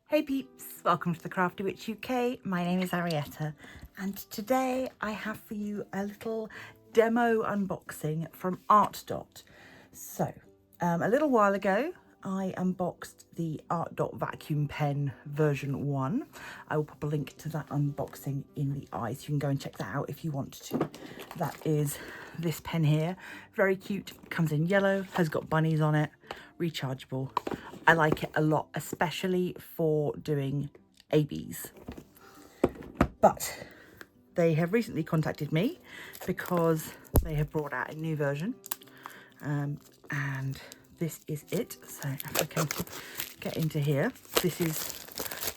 Hey peeps, welcome to the Crafty Witch UK. My name is Arietta and today I have for you a little demo unboxing from ArtDot. So, a little while ago I unboxed the ArtDot vacuum pen version 1. I will pop a link to that unboxing in the eye so you can go and check that out if you want to. That is this pen here, very cute, comes in yellow, has got bunnies on it, rechargeable. I like it a lot, especially for doing ABs. But they have recently contacted me because they have brought out a new version. And this is it. So if I can get into here, this is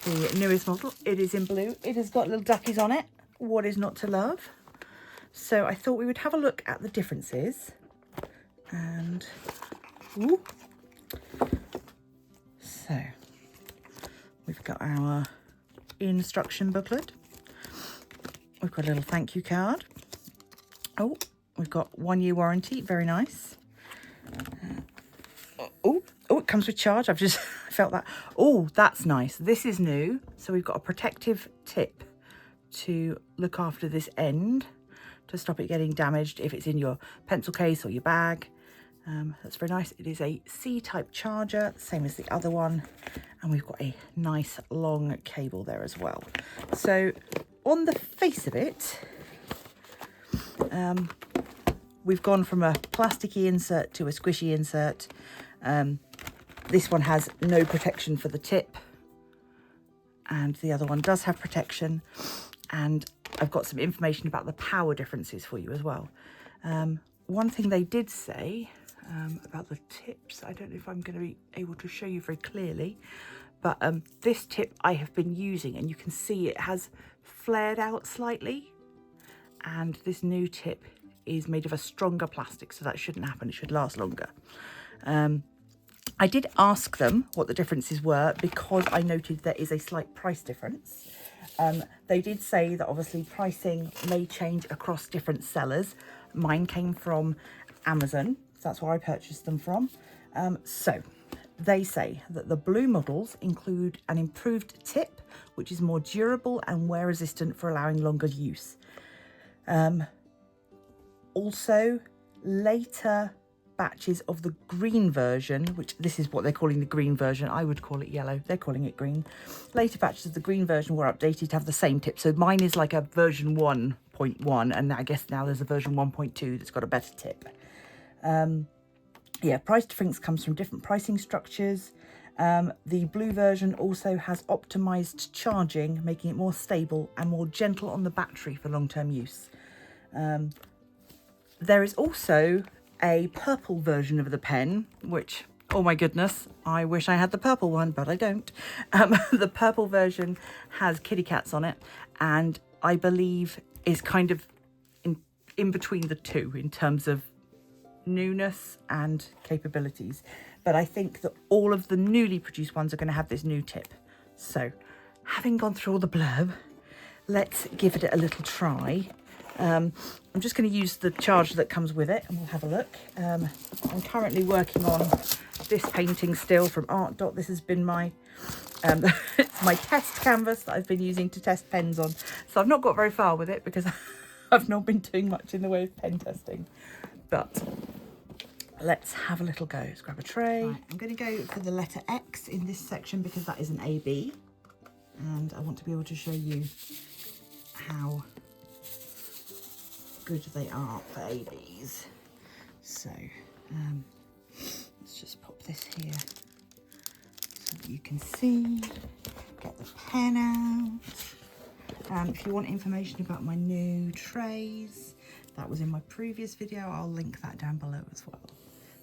the newest model. It is in blue. It has got little duckies on it. What is not to love? So I thought we would have a look at the differences. And ooh. So we've got our instruction booklet. We've got a little thank you card. Oh, we've got 1 year warranty. Very nice. Oh, it comes with charge. I've just felt that. Oh, that's nice. This is new. So we've got a protective tip to look after this end to stop it getting damaged if it's in your pencil case or your bag. That's very nice. It is a C-type charger, same as the other one, and we've got a nice long cable there as well. So on the face of it, we've gone from a plasticky insert to a squishy insert. This one has no protection for the tip, and the other one does have protection, and I've got some information about the power differences for you as well. One thing they did say about the tips, I don't know if I'm going to be able to show you very clearly, but this tip I have been using, and you can see it has flared out slightly, and this new tip is made of a stronger plastic, so that shouldn't happen. It should last longer. I did ask them what the differences were because I noted there is a slight price difference. They did say that obviously pricing may change across different sellers. Mine came from Amazon, so that's where I purchased them from. So they say that the blue models include an improved tip, which is more durable and wear resistant for allowing longer use. Also, later batches of the green version, which this is what they're calling the green version, I would call it yellow, they're calling it green. Later batches of the green version were updated to have the same tip. So mine is like a version 1.1, and I guess now there's a version 1.2 that's got a better tip. Yeah, price difference comes from different pricing structures. The blue version also has optimized charging, making it more stable and more gentle on the battery for long-term use. There is also a purple version of the pen, which, oh my goodness, I wish I had the purple one, but I don't. The purple version has kitty cats on it, and I believe is kind of in between the two in terms of newness and capabilities. But I think that all of the newly produced ones are going to have this new tip. So, having gone through all the blurb, let's give it a little try. I'm just going to use the charger that comes with it and we'll have a look. I'm currently working on this painting still from ArtDot. This has been my my test canvas that I've been using to test pens on. So I've not got very far with it because I've not been doing much in the way of pen testing. But let's have a little go. Let's grab a tray. Right, I'm going to go for the letter X in this section because that is an AB. And I want to be able to show you how good they are for ABs. So let's just pop this here so that you can see. Get the pen out. If you want information about my new trays, that was in my previous video. I'll link that down below as well.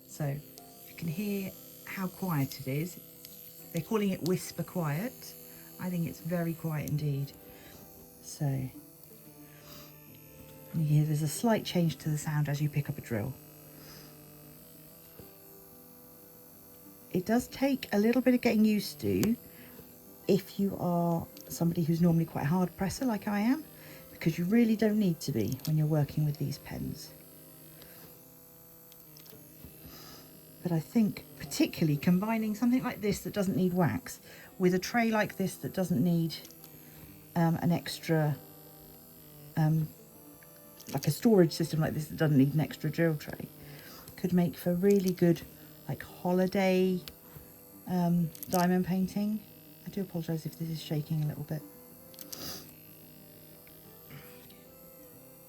So you can hear how quiet it is. They're calling it whisper quiet. I think it's very quiet indeed. So you hear there's a slight change to the sound as you pick up a drill. It does take a little bit of getting used to if you are somebody who's normally quite a hard presser like I am, because you really don't need to be when you're working with these pens. But I think particularly combining something like this that doesn't need wax with a tray like this that doesn't need an extra, like a storage system like this that doesn't need an extra drill tray, could make for really good like holiday diamond painting. I do apologise if this is shaking a little bit.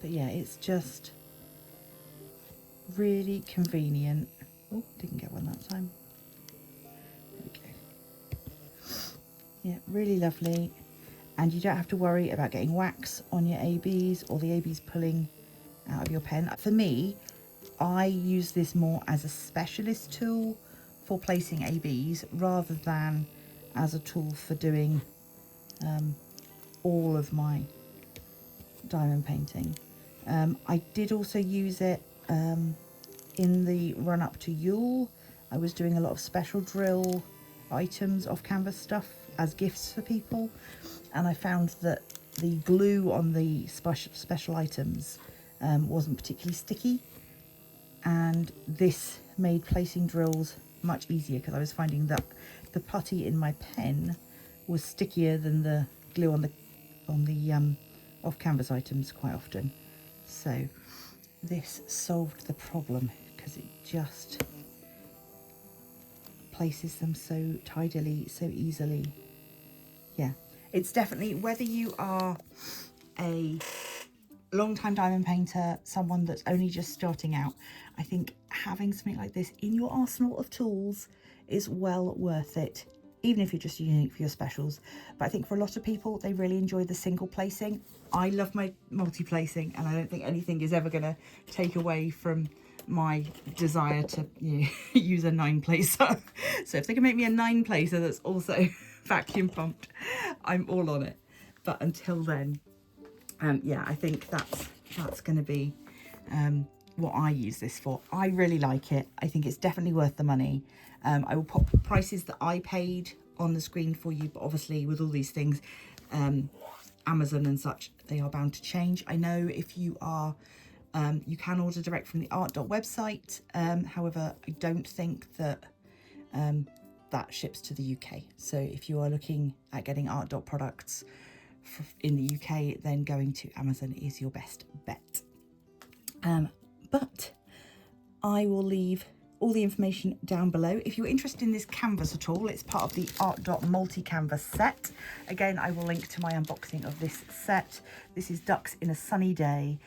But yeah, it's just really convenient. Oh, didn't get one that time. There we go. Yeah, really lovely. And you don't have to worry about getting wax on your ABs or the ABs pulling out of your pen. For me, I use this more as a specialist tool for placing ABs rather than as a tool for doing all of my diamond painting. I did also use it in the run up to Yule. I was doing a lot of special drill items off canvas stuff as gifts for people, and I found that the glue on the special items wasn't particularly sticky, and this made placing drills much easier because I was finding that the putty in my pen was stickier than the glue on the off canvas items quite often. So this solved the problem because it just places them so tidily, so easily. Yeah, it's definitely, whether you are a long-time diamond painter, someone that's only just starting out, I think having something like this in your arsenal of tools is well worth it, even if you're just using it for your specials. But I think for a lot of people, they really enjoy the single placing. I love my multi-placing, and I don't think anything is ever going to take away from my desire to, you know, use a 9-placer. So if they can make me a 9-placer that's also vacuum pumped, I'm all on it. But until then, yeah, I think that's going to be what I use this for. I really like it. I think it's definitely worth the money. I will pop prices that I paid on the screen for you, but obviously with all these things, Amazon and such, they are bound to change. I know if you are, you can order direct from the ArtDot website. However, I don't think that that ships to the UK. So if you are looking at getting ArtDot products in the UK, then going to Amazon is your best bet. But I will leave all the information down below. If you're interested in this canvas at all, it's part of the ArtDot multi-canvas set. Again, I will link to my unboxing of this set. This is Ducks in a Sunny Day,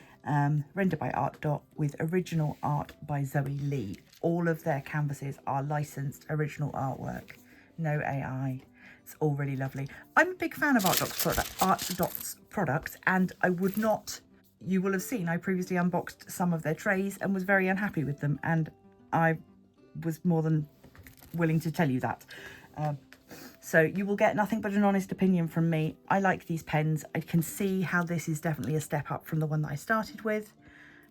rendered by ArtDot with original art by Zoe Lee. All of their canvases are licensed original artwork, no AI. It's all really lovely. I'm a big fan of ArtDot's products, and I would not, you will have seen, I previously unboxed some of their trays and was very unhappy with them, and I was more than willing to tell you that. So you will get nothing but an honest opinion from me. I like these pens. I can see how this is definitely a step up from the one that I started with.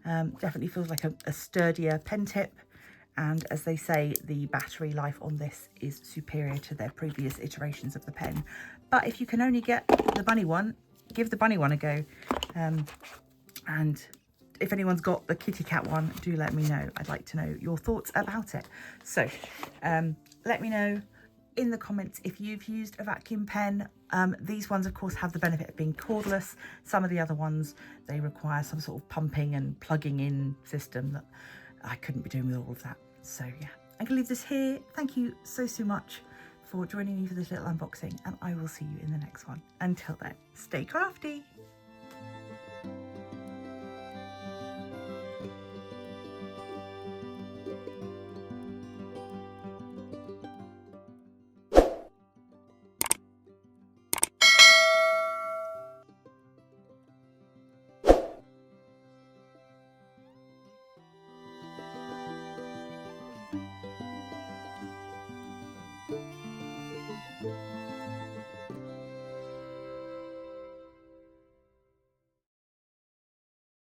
Definitely feels like a sturdier pen tip. And as they say, the battery life on this is superior to their previous iterations of the pen. But if you can only get the bunny one, give the bunny one a go. And if anyone's got the kitty cat one, do let me know. I'd like to know your thoughts about it. So let me know in the comments if you've used a vacuum pen. These ones, of course, have the benefit of being cordless. Some of the other ones, they require some sort of pumping and plugging in system that I couldn't be doing with all of that. So yeah, I'm gonna leave this here. Thank you so much for joining me for this little unboxing, and I will see you in the next one. Until then, stay crafty.